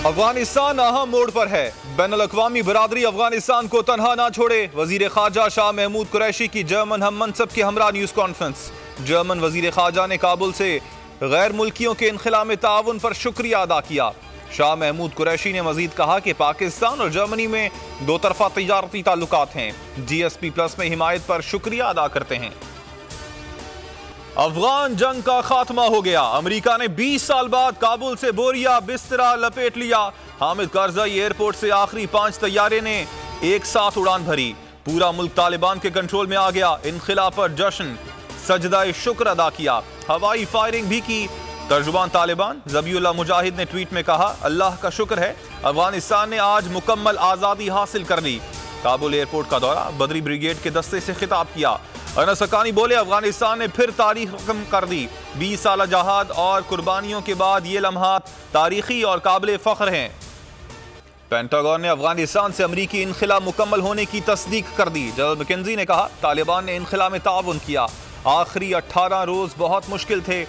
अफगानिस्तान अहम मोड़ पर है। बैनुल-अक़वामी बरादरी अफगानिस्तान को तनहा ना छोड़े। वजीर खारजा शाह महमूद कुरैशी की जर्मन हम मनसब के हमरा न्यूज़ कॉन्फ्रेंस। जर्मन वजीर खारजा ने काबुल से गैर मुल्कियों के इनखला में ताउन पर शुक्रिया अदा किया। शाह महमूद कुरैशी ने मजीद कहा कि पाकिस्तान और जर्मनी में दो तरफा तिजारती ताल्लुकात हैं। GSP प्लस में हिमायत पर शुक्रिया अदा करते हैं। अफगान जंग का खात्मा हो गया। अमेरिका ने 20 साल बाद काबुल से बोरिया बिस्तरा लपेट लिया। हामिद करज़ई एयरपोर्ट से आखिरी 5 तैयारे ने एक साथ उड़ान भरी। पूरा मुल्क तालिबान के कंट्रोल में आ गया। इनखिला पर जश्न, सजदाए शुक्र अदा किया। हवाई फायरिंग भी की। तर्जुमान तालिबान ज़बीउल्लाह मुजाहिद ने ट्वीट में कहा, अल्लाह का शुक्र है अफगानिस्तान ने आज मुकम्मल आज़ादी हासिल कर ली। काबुल एयरपोर्ट का दौरा, बदरी ब्रिगेड के दस्ते से खिताब किया। अनस हक्कानी बोले, अफगानिस्तान ने फिर तारीख रकम कर दी। 20 साल जहाद और कुर्बानियों के बाद ये लम्हात तारीखी और काबिल फ़ख्र हैं। पेंटागन ने अफगानिस्तान से अमरीकी इनखिला मुकम्मल होने की तस्दीक कर दी। जनरल मैकेंजी ने कहा, तालिबान ने इनखिला में ताउन किया। आखिरी 18 रोज बहुत मुश्किल थे।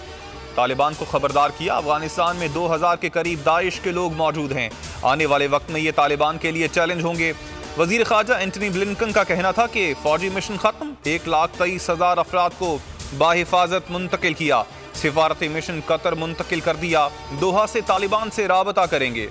तालिबान को खबरदार किया, अफगानिस्तान में 2000 के करीब दाइश के लोग मौजूद हैं। आने वाले वक्त में ये तालिबान के लिए चैलेंज होंगे। वजीर खारजा एंटनी ब्लिंकन का कहना था कि फौजी मिशन खत्म, 1,23,000 अफराद को बाहिफाजत मुंतकिल किया। सिफारती मिशन कतर मुंतकिल कर दिया। दोहा से तालिबान से राबता करेंगे।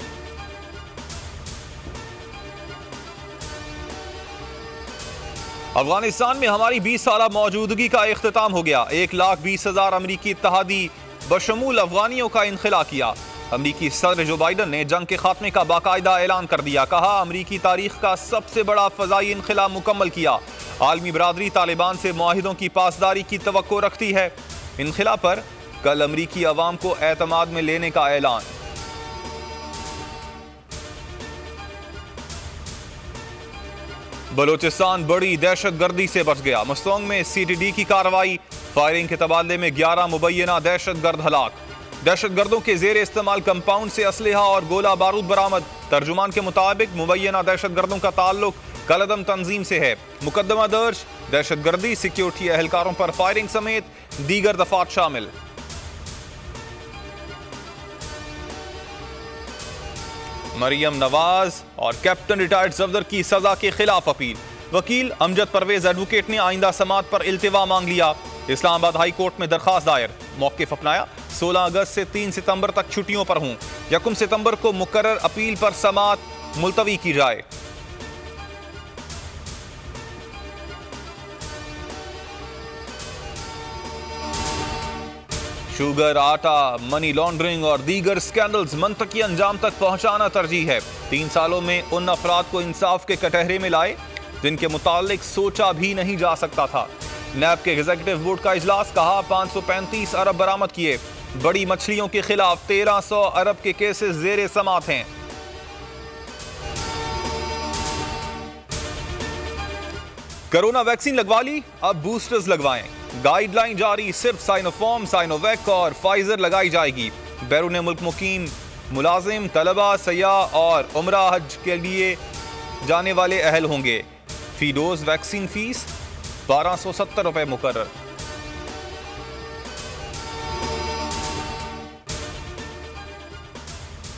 अफगानिस्तान में हमारी 20 साल मौजूदगी का इख्तिताम हो गया। 1,20,000 अमरीकी इत्तहादी बशमूल अफगानियों का इनखिला किया। अमरीकी सदर जो बाइडन ने जंग के खात्मे का बाकायदा ऐलान कर दिया। कहा, अमरीकी तारीख का सबसे बड़ा फजाई इनखिला मुकम्मल किया। आलमी बरादरी तालिबान से मुआहिदों की पासदारी की तवक्को रखती है। इनखिला पर कल अमरीकी अवाम को एतमाद में लेने का ऐलान। बलोचिस्तान बड़ी दहशतगर्दी से बच गया। मस्तोंग में CTD की कार्रवाई। फायरिंग के तबादले में 11 मुबैना दहशतगर्द हलाक। दहशतगर्दों के जेर इस्तेमाल कंपाउंड से असलहा और गोला बारूद बरामद। तर्जुमान के मुताबिक मुबैना दहशतगर्दों का ताल्लुक कलदम तंजीम से है। मुकदमा दर्ज। दहशतगर्दी, सिक्योरिटी एहलकारों पर फायरिंग समेत दीगर दफात शामिल। मरियम नवाज और कैप्टन रिटायर्ड सफदर की सजा के खिलाफ अपील। वकील अमजद परवेज एडवोकेट ने आइंदा समात पर इल्तिवा मांग लिया। इस्लामाबाद हाई कोर्ट में दरखास्त दायर। मौक़िफ़ अपनाया, 16 अगस्त से 3 सितंबर तक छुट्टियों पर हूं। 1 सितंबर को मुकर्रर अपील पर समात मुलतवी की जाए। शुगर, आटा, मनी लॉन्ड्रिंग और दीगर स्कैंडल्स मंतकी अंजाम तक पहुंचाना तरजीह है। 3 सालों में उन अफराद को इंसाफ के कटहरे में लाए जिनके मुतालिक सोचा भी नहीं जा सकता था। नैब के एग्जीक्यूटिव बोर्ड का इजलास। कहा, 535 अरब बरामद किए। बड़ी मछलियों के खिलाफ 1300 अरब के केसेस जेरे समात हैं। कोरोना वैक्सीन लगवा ली, अब बूस्टर्स लगवाएं। गाइडलाइन जारी, सिर्फ साइनोफॉर्म, साइनोवैक और फाइजर लगाई जाएगी। बैरून मुल्क मुकीम मुलाजिम, तलबा, सयाह और उमरा हज के लिए जाने वाले अहल होंगे। फी डोज वैक्सीन फीस 1270 रुपए मुकर्रर।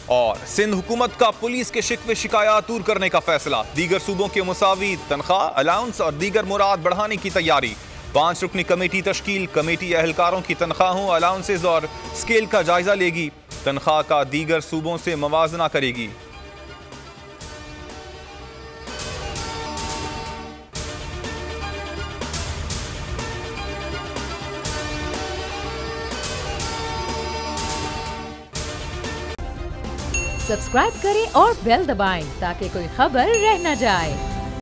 और सिंध हुकूमत का पुलिस के शिकवे शिकायत दूर करने का फैसला। दीगर सूबों के मुसावी तनख्वाह, अलाउंस और दीगर मुराद बढ़ाने की तैयारी। 5 रुकनी कमेटी तश्कील। कमेटी एहलकारों की तनख्वाहों, अलाउंसेज और स्केल का जायजा लेगी। तनख्वाह का दीगर सूबों से मवाजना करेगी। सब्सक्राइब करें और बेल दबाएं ताकि कोई खबर रह न जाए।